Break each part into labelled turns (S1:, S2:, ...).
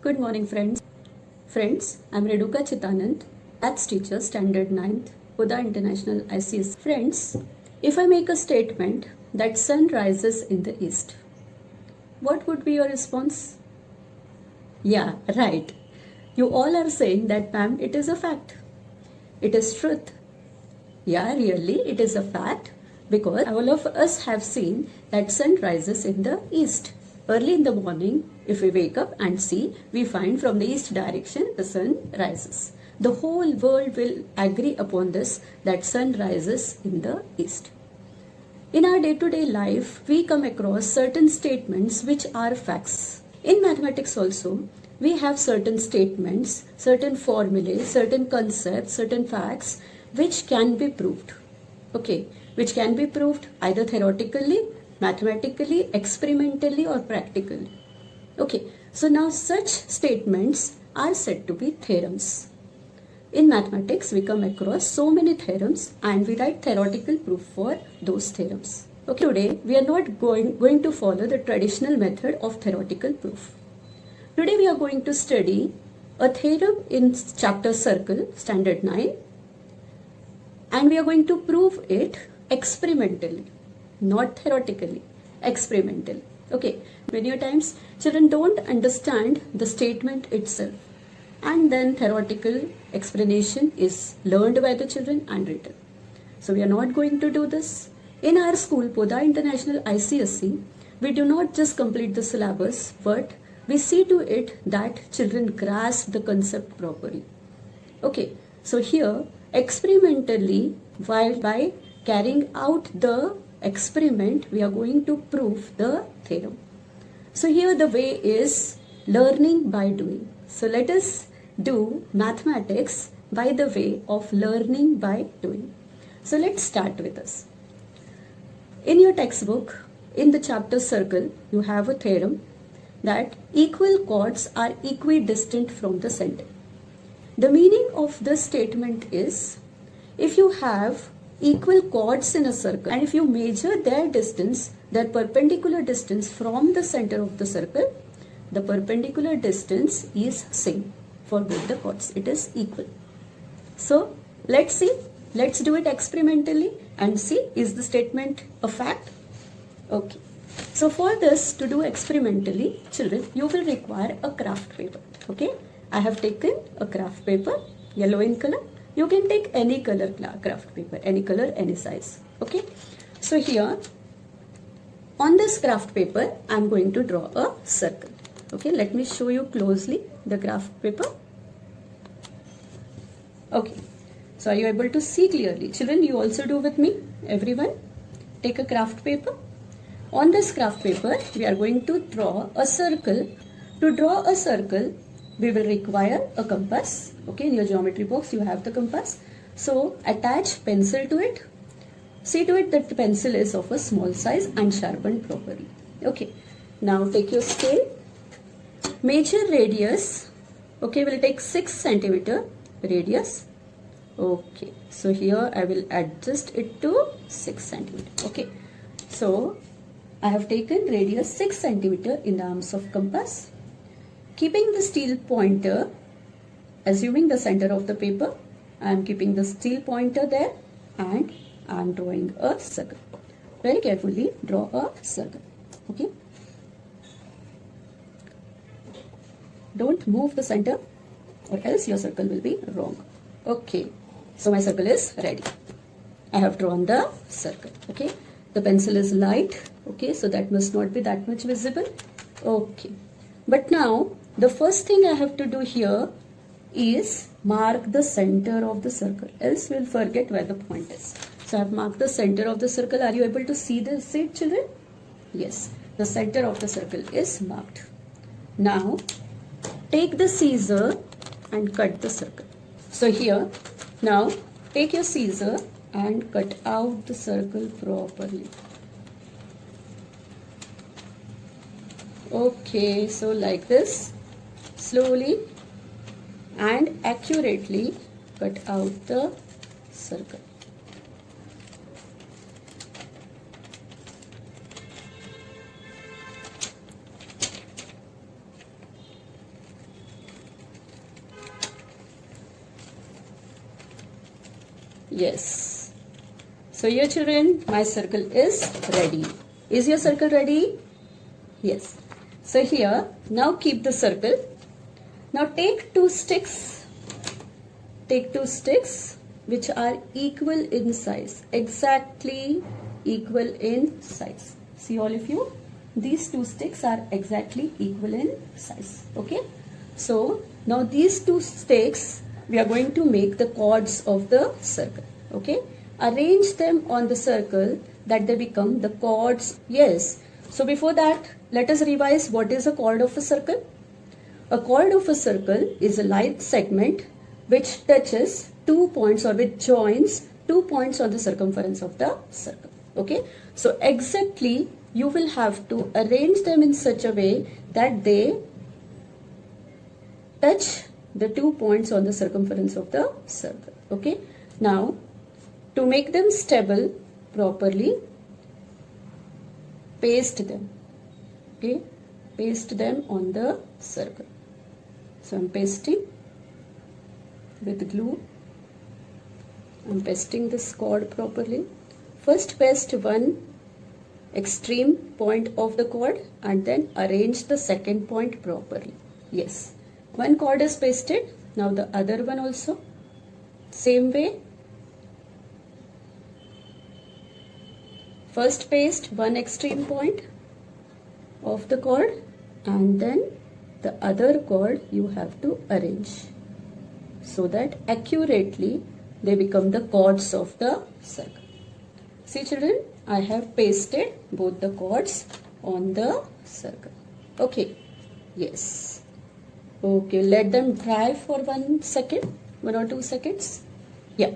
S1: Good morning, friends. Friends, I'm Renuka Chitanand, Maths teacher, Standard 9th, Huda International ICS. Friends, if I make a statement that sun rises in the east, what would be your response? Yeah, right. You all are saying that, ma'am, it is a fact. It is truth. Yeah, really, it is a fact because all of us have seen that sun rises in the east. Early in the morning, if we wake up and see, we find from the east direction the sun rises. The whole world will agree upon this, that sun rises in the east. In our day-to-day life, we come across certain statements which are facts. In mathematics also, we have certain statements, certain formulae, certain concepts, certain facts which can be proved. Okay, which can be proved either theoretically, mathematically, experimentally or practically. Okay, so now such statements are said to be theorems. In mathematics, we come across so many theorems and we write theoretical proof for those theorems. Okay, today we are not going to follow the traditional method of theoretical proof. Today we are going to study a theorem in chapter Circle, Standard 9, and we are going to prove it experimentally, not theoretically, experimentally. Okay, many times children don't understand the statement itself, and then theoretical explanation is learned by the children and written. So we are not going to do this. In our school, Huda International ICSE, we do not just complete the syllabus, but we see to it that children grasp the concept properly. Okay, so here experimentally, by carrying out the experiment, we are going to prove the theorem. So here the way is learning by doing. So let us do mathematics by the way of learning by doing. So let's start with this. In your textbook, in the chapter Circle, you have a theorem that equal chords are equidistant from the center. The meaning of this statement is, if you have equal chords in a circle and if you measure their distance, their perpendicular distance from the center of the circle, the perpendicular distance is same for both the chords. It is equal. So let's see. Let's do it experimentally and see, is the statement a fact? Okay. So for this to do experimentally, children, you will require a craft paper. Okay. I have taken a craft paper, yellow in color. You can take any color craft paper, any color, any size. Okay. So here, on this craft paper, I am going to draw a circle. Okay. Let me show you closely the craft paper. Okay. So are you able to see clearly? Children, you also do with me. Everyone, take a craft paper. On this craft paper, we are going to draw a circle. To draw a circle, we will require a compass. Okay, in your geometry box, you have the compass. So attach pencil to it. See to it that the pencil is of a small size and sharpened properly. Okay, now take your scale. Measure radius. Okay, we'll take 6 centimeter radius. Okay, so here I will adjust it to 6 centimeter. Okay, so I have taken radius 6 centimeter in the arms of compass. Keeping the steel pointer, assuming the center of the paper, I am keeping the steel pointer there and I am drawing a circle. Very carefully draw a circle. Okay. Don't move the center or else your circle will be wrong. Okay. So my circle is ready. I have drawn the circle. Okay. The pencil is light. Okay. So that must not be that much visible. Okay. But now the first thing I have to do here is mark the center of the circle. Else we will forget where the point is. So I have marked the center of the circle. Are you able to see this, children? Yes. The center of the circle is marked. Now take the scissor and cut the circle. So here, now take your scissor and cut out the circle properly. Okay, so like this, slowly and accurately cut out the circle. Yes. So here children, my circle is ready. Is your circle ready? Yes. So here, now keep the circle. Now take two sticks. Take two sticks which are equal in size. Exactly equal in size. See all of you? These two sticks are exactly equal in size. Okay? So now these two sticks, we are going to make the chords of the circle. Okay? Arrange them on the circle that they become the chords. Yes. So before that, let us revise what is a chord of a circle. A chord of a circle is a line segment which touches 2 points or which joins 2 points on the circumference of the circle. Okay. So exactly you will have to arrange them in such a way that they touch the 2 points on the circumference of the circle. Okay. Now to make them stable properly, paste them. Okay. Paste them on the circle. So I'm pasting with glue. I'm pasting this chord properly. First paste one extreme point of the chord and then arrange the second point properly. Yes. One chord is pasted. Now the other one also. Same way. First paste one extreme point of the chord and then the other chord you have to arrange so that accurately they become the chords of the circle. See children, I have pasted both the chords on the circle. Okay. Yes. Okay, let them dry for 1 second, 1 or 2 seconds. Yeah.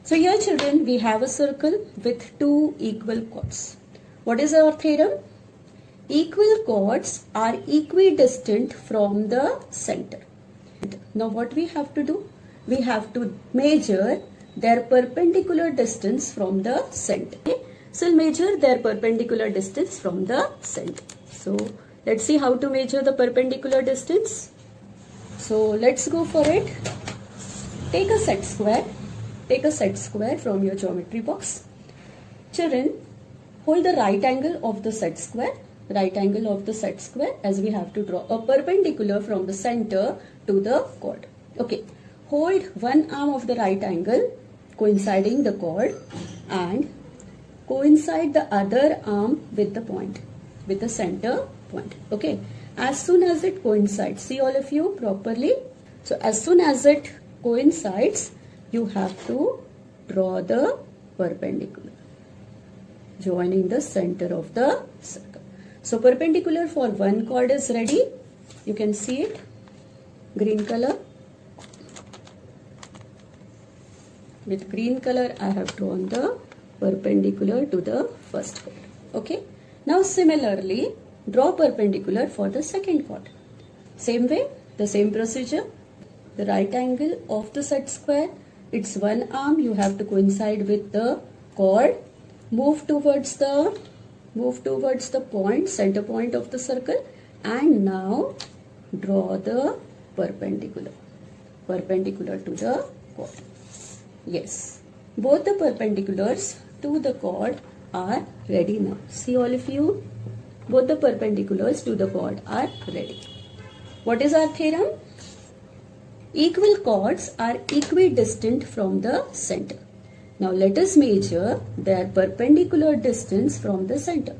S1: So here children, we have a circle with two equal chords. What is our theorem? Equal chords are equidistant from the center. Now what we have to do? We have to measure their perpendicular distance from the center. Okay? So measure their perpendicular distance from the center. So let's see how to measure the perpendicular distance. So let's go for it. Take a set square. Take a set square from your geometry box. Children, hold the right angle of the set square. Right angle of the set square as we have to draw a perpendicular from the center to the chord. Okay. Hold one arm of the right angle coinciding the chord and coincide the other arm with the point, with the center point. Okay. As soon as it coincides, see all of you properly. So as soon as it coincides, you have to draw the perpendicular joining the center of the circle. So perpendicular for one chord is ready. You can see it, green color. With green color I have drawn the perpendicular to the first chord. Okay. Now similarly draw perpendicular for the second chord. Same way, the same procedure. The right angle of the set square, it's one arm, you have to coincide with the chord. Move towards the point, center point of the circle, and now draw the perpendicular to the chord. Yes, both the perpendiculars to the chord are ready now. See all of you, both the perpendiculars to the chord are ready. What is our theorem? Equal chords are equidistant from the center. Now let us measure their perpendicular distance from the center.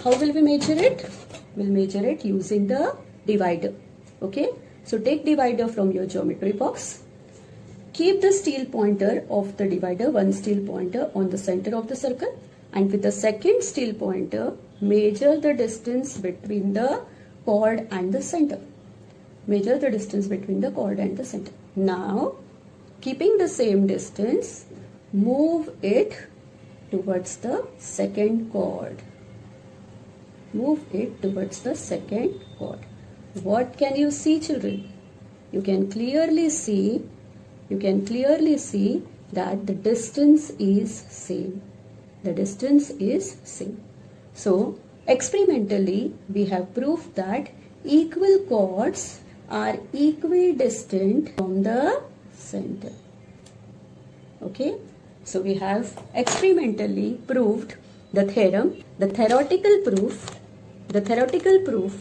S1: How will we measure it? We'll measure it using the divider. Okay. So take divider from your geometry box. Keep the steel pointer of the divider, one steel pointer on the center of the circle, and with the second steel pointer measure the distance between the chord and the center. Measure the distance between the chord and the center. Now keeping the same distance, move it towards the second chord. Move it towards the second chord. What can you see children? You can clearly see that the distance is same. The distance is same. So experimentally we have proved that equal chords are equidistant from the center. Okay. So we have experimentally proved the theorem. The theoretical proof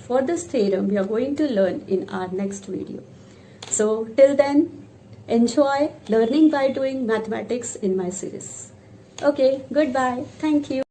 S1: for this theorem we are going to learn in our next video. So till then, enjoy learning by doing mathematics in my series. Okay, goodbye. Thank you.